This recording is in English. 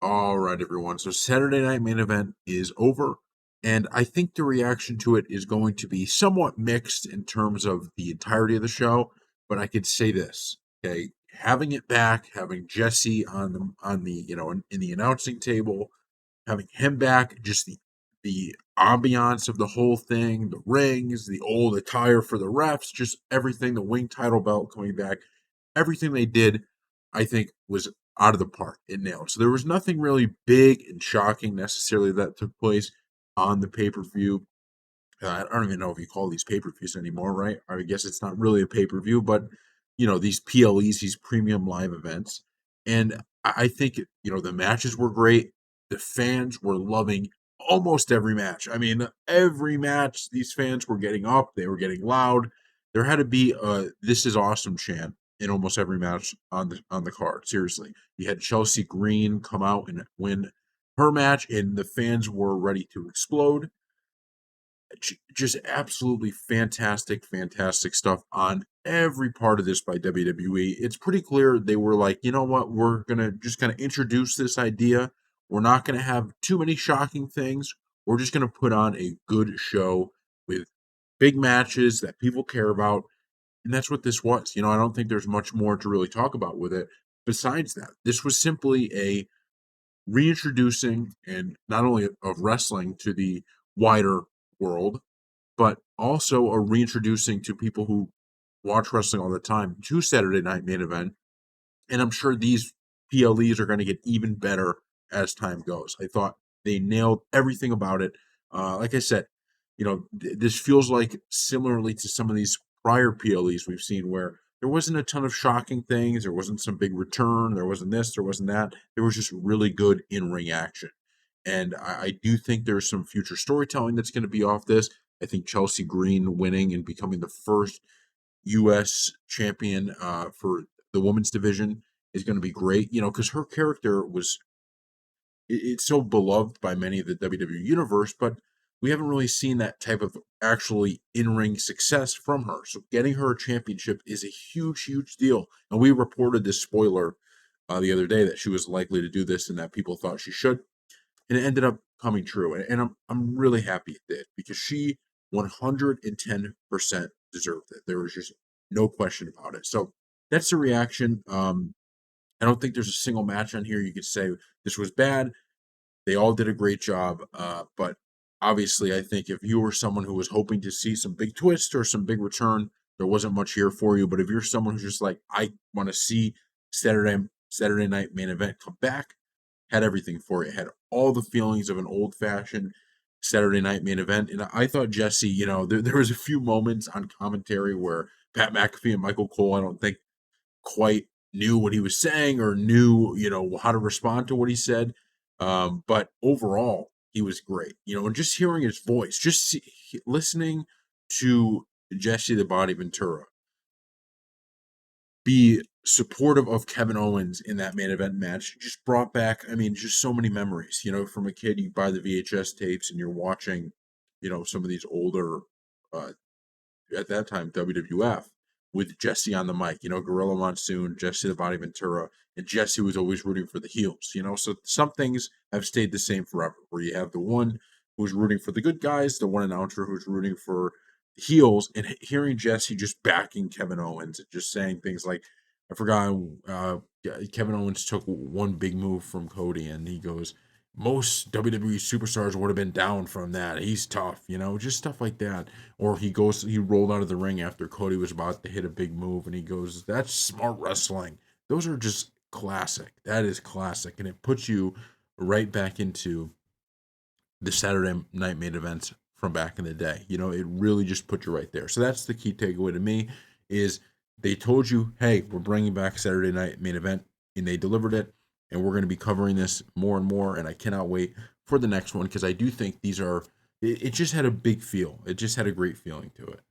All right, everyone. So Saturday night main event is over, and I think the reaction to it is going to be somewhat mixed in terms of the entirety of the show. But I could say this, okay, having it back, having Jesse on the in the announcing table, having him back, just the ambiance of the whole thing, the rings, the old attire for the refs, just everything, the wing title belt coming back, everything they did, I think, was out of the park. It nailed. So there was nothing really big and shocking necessarily that took place on the pay per view. I don't even know if you call these pay per views anymore, right? I guess it's not really a pay per view, but these PLEs, these premium live events, and I think the matches were great. The fans were loving almost every match. I mean, every match these fans were getting up, they were getting loud. There had to be a "This is awesome" chant in almost every match on the card. Seriously, you had Chelsea Green come out and win her match, and the fans were ready to explode. Just absolutely fantastic stuff on every part of this by WWE. It's pretty clear they were like, you know what, we're gonna just kind of introduce this idea. We're not gonna have too many shocking things. We're just gonna put on a good show with big matches that people care about. And that's what this was. I don't think there's much more to really talk about with it besides that. This was simply a reintroducing and not only of wrestling to the wider world, but also a reintroducing to people who watch wrestling all the time to Saturday Night Main Event. And I'm sure these PLEs are going to get even better as time goes. I thought they nailed everything about it. Like I said, this feels like similarly to some of these prior PLEs we've seen where there wasn't a ton of shocking things. There wasn't some big return. There wasn't this. There wasn't that. There was just really good in ring action. And I do think there's some future storytelling that's going to be off this. I think Chelsea Green winning and becoming the first U.S. champion for the women's division is going to be great. Because her character it's so beloved by many of the WWE universe, but we haven't really seen that type of actually in-ring success from her. So getting her a championship is a huge deal. And we reported this spoiler the other day that she was likely to do this and that people thought she should, and it ended up coming true. And I'm really happy it did because she 110% deserved it. There was just no question about it. So that's the reaction. I don't think there's a single match on here you could say this was bad. They all did a great job. But obviously, I think if you were someone who was hoping to see some big twist or some big return, there wasn't much here for you. But if you're someone who's just like, I want to see Saturday night main event come back, had everything for it. Had all the feelings of an old fashioned Saturday night main event. And I thought Jesse, there was a few moments on commentary where Pat McAfee and Michael Cole, I don't think quite knew what he was saying or knew, how to respond to what he said. But overall, he was great, and just hearing his voice, listening to Jesse the Body Ventura be supportive of Kevin Owens in that main event match just brought back, I mean, just so many memories. From a kid, you buy the VHS tapes and you're watching, some of these older, uh, at that time, WWF with Jesse on the mic, Gorilla Monsoon, Jesse the Body Ventura, and Jesse was always rooting for the heels, so some things have stayed the same forever, where you have the one who's rooting for the good guys, the one announcer who's rooting for heels, and hearing Jesse just backing Kevin Owens and just saying things like, I forgot, Kevin Owens took one big move from Cody, and he goes, most WWE superstars would have been down from that. He's tough, just stuff like that. Or he rolled out of the ring after Cody was about to hit a big move, and he goes, that's smart wrestling. Those are just classic. That is classic. And it puts you right back into the Saturday night main events from back in the day. It really just put you right there. So that's the key takeaway to me is they told you, hey, we're bringing back Saturday night main event, and they delivered it. And we're going to be covering this more and more. And I cannot wait for the next one because I do think it just had a big feel. It just had a great feeling to it.